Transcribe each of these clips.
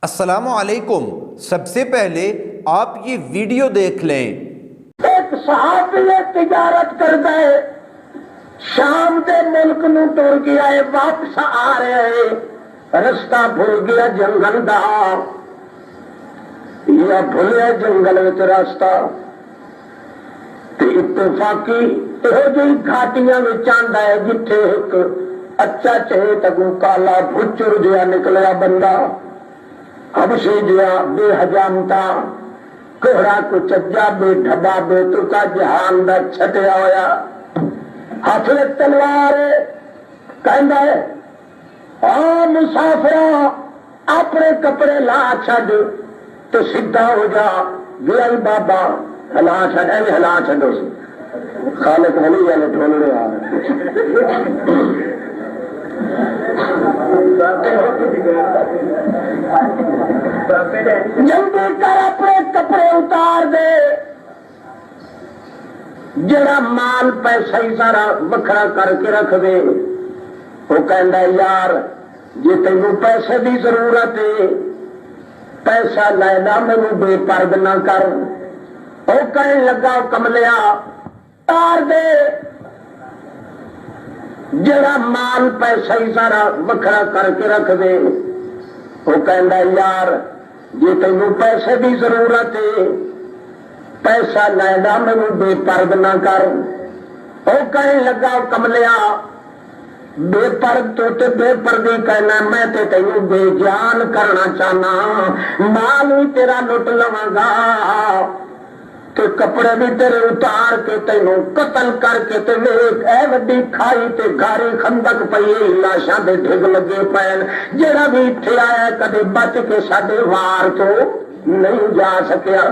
السلام علیکم۔ سب سے پہلے آپ یہ ویڈیو دیکھ لیں۔ ایک صحابی تجارت کر گئے، شام دے ملک نو ٹر گیا ہے، واپس آ رہے رستہ بھول گیا جنگل دا، یا بھولیا جنگل وچ راستہ تے اتفاقی یہو جی گھاٹیاں وچ آندا ہے جتھے ایک اچھا چہے تگو کالا بھچر جہا نکلیا بندہ، حبشی جہا بے حجامتا، کوڑا کو چجا بے ڈھبا بے ترکا جہان دا چھٹیا ہویا، ہاتھ میں تلوار کہندا ہے آ مسافرا اپنے کپڑے لا چھڈ تو سیدھا ہو جا، گیا بابا ہلا چھڈ، ایویں ہلا چھڈو سی خالق ولی والے ڈھولنے آ جلدی کر اپنے کپڑے اتار دے، جڑا مال پیسہ ہی سارا وکھرا کر کے رکھ دے۔ وہ کہندا یار جی تینوں پیسے دی ضرورت ہے پیسہ لینا مینوں بے پرد نہ کر۔ وہ کہنے لگا کملیا اتار دے، جڑا مال پیسہ ہی سارا وکھرا کر کے رکھ دے۔ وہ کہندا یار جی تینوں پیسے دی ضرورت ہے پیسہ لینا مینوں بے پرد نہ کر۔ وہ کہنے لگا کملیا بے پرد تو تے بے پردی کہنا، میں تے تینوں بے جان کرنا چاہنا، مال بھی تیرا لٹ لواں گا تے کپڑے بھی تیرے اتار کے تینوں قتل کر کے تے ویکھ اے وڈی کھائی تے گاری خندق پئی لاشاں دے ڈھگ لگے پین، جڑا بھی ایتھے آیا کدے بچ کے ساڈے وار تو نہیں جا سکیا۔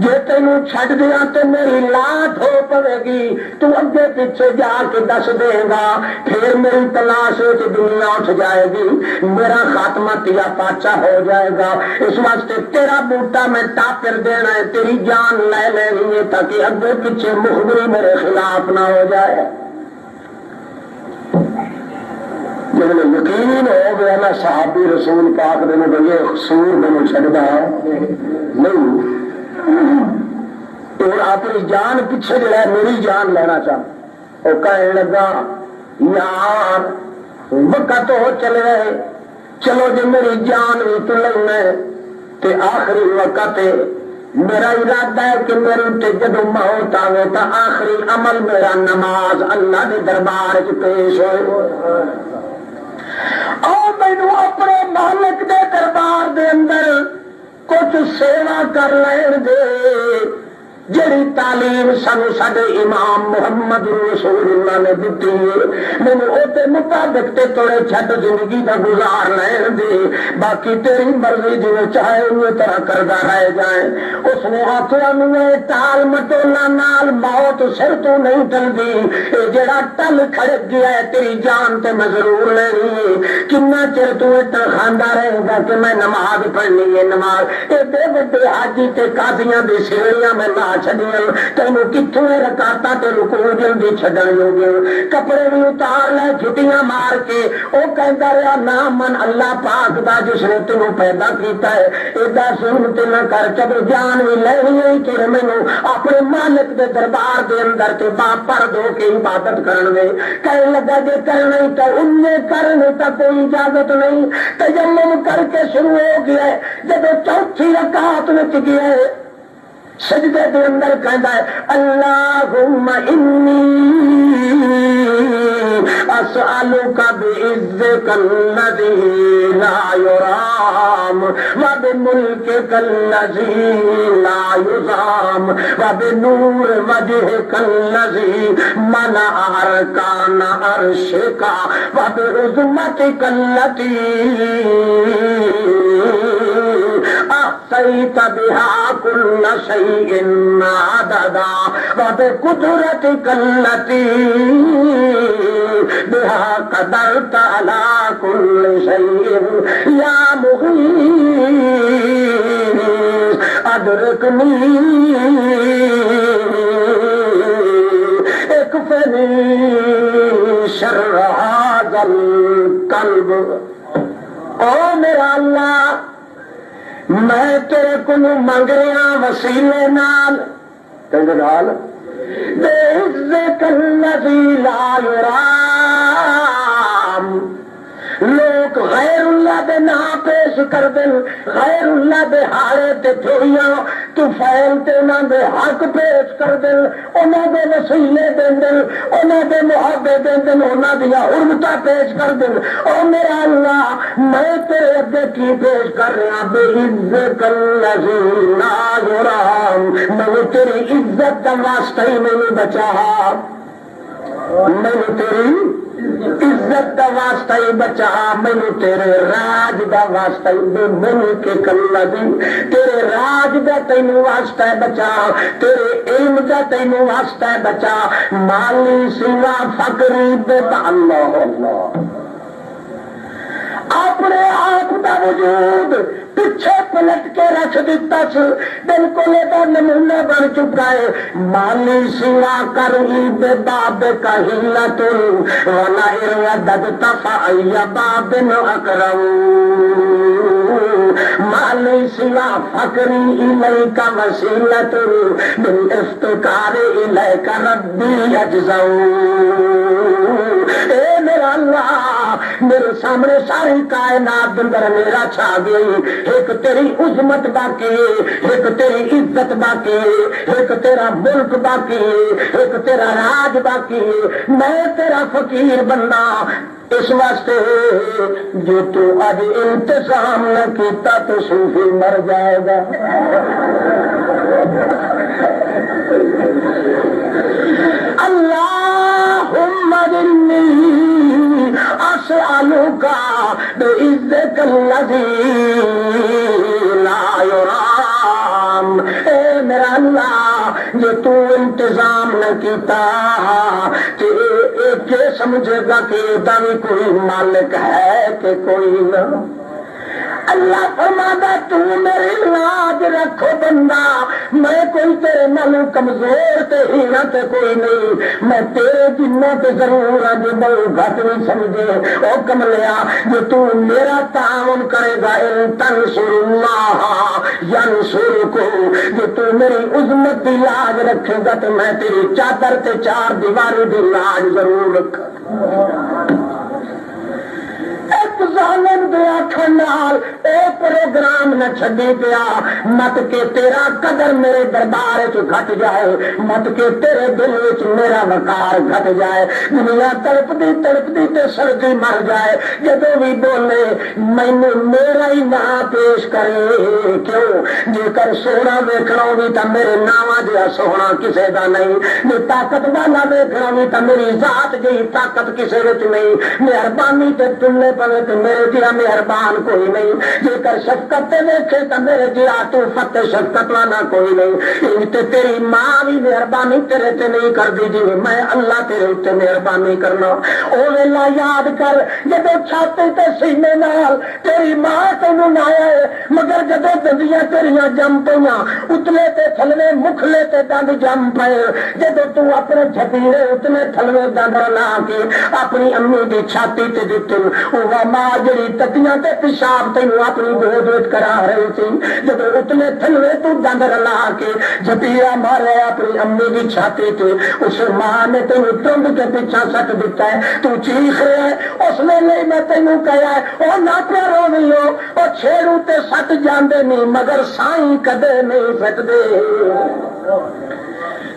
جے تینوں چھڈ دیا تو میری لاٹ ہو پڑے گی، تو اگے پیچھے جا کے دس دے گا، پھر میری تلاش دنیا اٹھ جائے گی، میرا خاتمہ تیا پاچا ہو جائے گا۔ اس واسطے تیرا بوٹا میں ٹاپر دینا ہے، تیری جان لے لینی ہے تاکہ اگے پیچھے مخبری میرے خلاف نہ ہو جائے۔ جب یقین ہو گیا نا صحابی رسول پاک دے بھئی قصور میں چھڈدا نہیں، اور اپنی جان پیچھے جڑا میری جان لینا چاہ، وہ کہنے لگا یار وقت ہو چلے رہے، چلو جی میری جان بھی تو لینا تے آخری وقت ہے، میرا ارادہ ہے کہ میری تے جدو موت آوے تا آخری عمل میرا نماز اللہ دے دربار چ پیش ہوئے، اور مینوں اپنے مالک دے دربار دے اندر کچھ سیوا کر لین دے، جڑی تعلیم سانو ساڈے امام محمد رسول اللہ نے دتی ہے، مینوں او تے مطابق تے توڑے چھڈ زندگی دا گزار لین دے، باقی تیری مرضی جویں چاہے اوے طرح کردا رہ جائیں۔ اس نے آکھیا میں ٹال مٹولا نال موت سر تو نہیں ٹلدی، اے جڑا ٹل کھڑک گیا ہے تیری جان تے میں ضرور لینی ہے، کنا چر تو ٹل کھاندا رہے گا کہ میں نماز پڑھنی ہے نماز، اے بے بڑے حاجی تے قاضیاں دی سیڑیاں میں لا چھڈیاں، تینوں کتھوں رکعتاں تے رکوع جلدی چھڈن لوگے، کپڑے بھی اتار لے چھٹیاں مار کے۔ او کہندا رہیا نا من اللہ پاک دا جس نے تینوں پیدا کیتا ہے، ایڈا ظلم تے نہ کر، جب جان بھی لینی ہے کہ مینوں اپنے مالک دے دربار دے اندر تے با پرد ہو کے عبادت کرن دے۔ کہنے لگا جے کرنا ہی تو انہیں کرنے تا کوئی اجازت نہیں، تیمم کر کے شروع ہو گیا ہے، جب چوتھی رکعت وچ گیا ہے سجدے کے اندر کہندا ہے اللہم انی اسألک بعزک الذی لا یرام وبملکک الذی لا یضام وبنور وجہک الذی ملأ ارکان عرشک وبعظمتک التي احصیت بها كل شيء عددا وبقدرتك التي بها قدرت على كل شيء يا مغيث ادركني اكفني شر هذا القلب۔ او میرا اللہ میں تیرے کو منگ رہا وسیلے نال بِعِزِّكَ الَّذِي لَا يُرَامُ لوگ غیر اللہ دے نا پیش کر دن غیر اللہ دے ہارے تے تھوڑیاں تو فیل تے انہاں دے حق پیش کر دن انہاں دے وسیلے دن دن انہاں دے محبے دن دن انہاں دیا حرمتہ پیش کر دن او میرا اللہ میں تیرے اگے کی پیش کر رہا بِعِزِّكَ الَّذِي لَا يُرَامُ میں تیری عزت دا واسطہ ہی میں بچا میں تیری عزت دا واسطہ ہی بچا مینو تیرے راج دا واسطہ ہی بے ملک الذی تیرے راج دا تینوں واسطہ ہے بچا تیرے علم دا تینوں واسطہ ہے بچا مالی سوا فقری بے اللہ اللہ اپنے آپ دا وجود پیچھے پلٹ کے رکھ دیتا س بالکل یہ نمونہ بن چکا ہے مالی سوا کر بے باب کا ہلت ولا رددت فای باب اکرم مالی سوا فقری الیک وسیلت بالافتقار الیک ربی اجزاؤ اے میرا اللہ میرے سامنے ساری کائنات اندر میرا چھا گئی ایک تیری عظمت باقی ایک تیری عزت باقی ایک تیرا ملک باقی ایک تیرا راج باقی میں تیرا فقیر بننا اس واسطے جو تو اج انتظام نہ کیتا تو صوفی مر جائے گا اللہم انی اسألک بعزک الذی لا یرام اے میرا اللہ جو تو انتظام نہ کیتا کہ کیا سمجھے گا کہ دا بھی کوئی مالک ہے کہ کوئی نہ اللہ فرماتا تو میری لاج رکھو بندہ میں کوئی تیرے نالوں کمزور تے ہینا تے کوئی نہیں میں تیرے جنوں تے ضرور آج بہو گھٹ نہیں سمجھے او کملیا جو تو میرا تعاون کرے گا ان تنصر اللہ ینصرکم جو تو میری عظمت دی لاج رکھے گا تو میں تیری چادر تے چار دیواری دی لاج ضرور رکھا ایک ظالم دیا کھنال اے پروگرام نہ چھڑی پیا مت کہ تیرا قدر میرے دربار چ گھٹ جائے مت کہ تیرے دل وچ میرا وقار گھٹ جائے دنیا تڑپتی تے سڑتی مر جائے جدوں بھی بولے مینوں میرا ہی نا پیش کرے کیوں جے کر سونا ویکھنا بھی تے میرے ناواں جہا سونا کسے دا نہیں جے طاقت والا ویکھنا بھی تے میری ذات جہی طاقت کسے وچ نہیں مہربانی تے تلے پوے تے میرے جہا مہربان کوئی نہیں جے کر شفقت تے ویکھے تے میرے جہا طوفت تے شفقت والا کوئی نہیں تے تیری ماں بھی مہربانی تیرے تے نہیں کردی جی میں اللہ تیرے تے مہربانی کرنا او ویلا یاد کر جدو چھاتی تے سینے نال تیری ماں تینوں نہ آیا مگر جدو دندیاں تیریاں جم پیاں اتلے تے تھلوے مکھلے تے دند جم پئے جدو تو اپنے چھپیرے اتنے تھلوے دند لا کے اپنی امی دی چھاتی تے دتے وہ ماں جڑی تتیاں تے پیشاب تینوں اپنی گود وچ کرا رہی سی جدو اتنے تھلوے تو دند لا کے جھپیرا مارے اپنی امی دی چھاتی تے اس ماں نے تینوں ٹنڈ کے پیچھا سٹ دیتا ہے تو چیخ رہے ہے اس ویلے میں تینوں کہا ہے او نہ پیارو نہیں ہو او چھیڑو تے سٹ جاندے نہیں مگر سائیں کدے نہیں سٹدے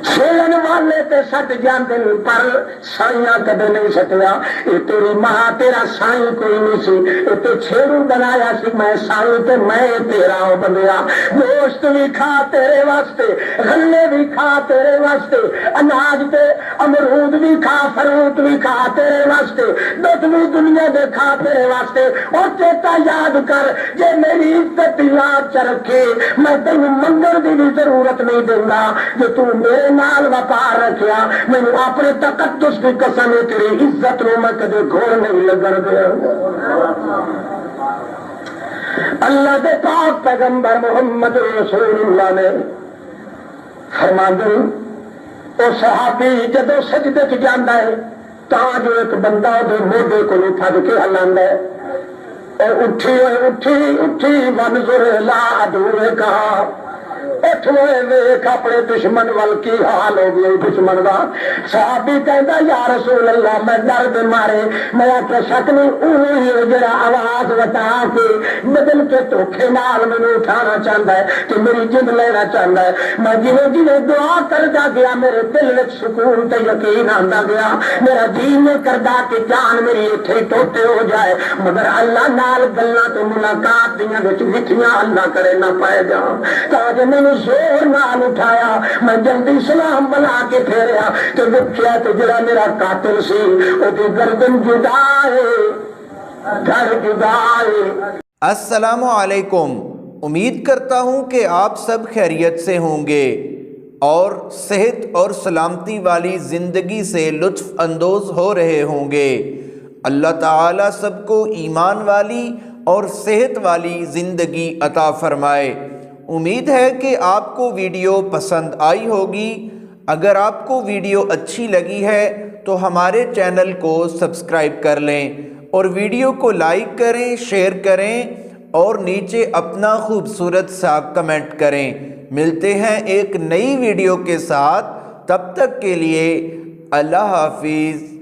چھیڑن والے تے سٹ جاندے پر سائیاں کدے نہیں سٹیا اے تیری ماں تیرا سائیں کوئی نہیں سی اے تے چھیڑو بنایا سی میں سائیں تے میں تیرا ہو بندیا گوشت بھی کھا تیرے واسطے غلے بھی کھا تیرے واسطے اناج تے امرود بھی کھا فروٹ بھی کھا تیرے واسطے دودھ بھی دنیا دے کھا تیرے واسطے اور چیتا یاد کر جے میری عزت یاد چ رکھے میں تینوں منگن دی بھی ضرورت نہیں دینا جو تو میرے نال وقار رکھیا میں اپنے تقدس کی قسم ہے تیری عزت نو میں کدے گھوڑ نہیں لگن دیا اللہ دے پاک پیغمبر محمد رسول اللہ نے فرماندے او صحابی جدو سجدے چ جاندا ہے تاں جو ایک بندہ دے موڈے کو پھڑ کے ہلاندا ہے اٹھی اٹھی اٹھی منظور لا دور کا اٹھ ویخ اپنے دشمن ول کی حال ہو گئی دشمن کا صحابی کہندا یا رسول اللہ میں درد مارے میں آخیا شک نہیں وہ جڑا آواز بتا کے بدل کے دھوکھے نال مینوں اٹھانا چاہتا ہے کہ میری جد لینا چاہتا ہے میں جویں جویں دعا کردا گیا میرے دل وچ سکون تے یقین آندا گیا میرا جی نہیں کردا کہ جان میری ایتھے ٹوٹے ہو جائے مگر اللہ نال گلاں تے ملاقات دیاں وچ مٹھیاں اللہ کرے نہ پائے جا تاں جو مینوں زور نال اٹھایا میں جلدی سلام بنا کے پھیریا تو دیکھیا تو جڑا میرا قاتل سی او دی گردن جدا ہے گھر جدا ہے۔ السلام علیکم، امید کرتا ہوں کہ آپ سب خیریت سے ہوں گے اور صحت اور سلامتی والی زندگی سے لطف اندوز ہو رہے ہوں گے۔ اللہ تعالیٰ سب کو ایمان والی اور صحت والی زندگی عطا فرمائے۔ امید ہے کہ آپ کو ویڈیو پسند آئی ہوگی۔ اگر آپ کو ویڈیو اچھی لگی ہے تو ہمارے چینل کو سبسکرائب کر لیں اور ویڈیو کو لائک کریں، شیئر کریں اور نیچے اپنا خوبصورت سا کمنٹ کریں۔ ملتے ہیں ایک نئی ویڈیو کے ساتھ، تب تک کے لیے اللہ حافظ۔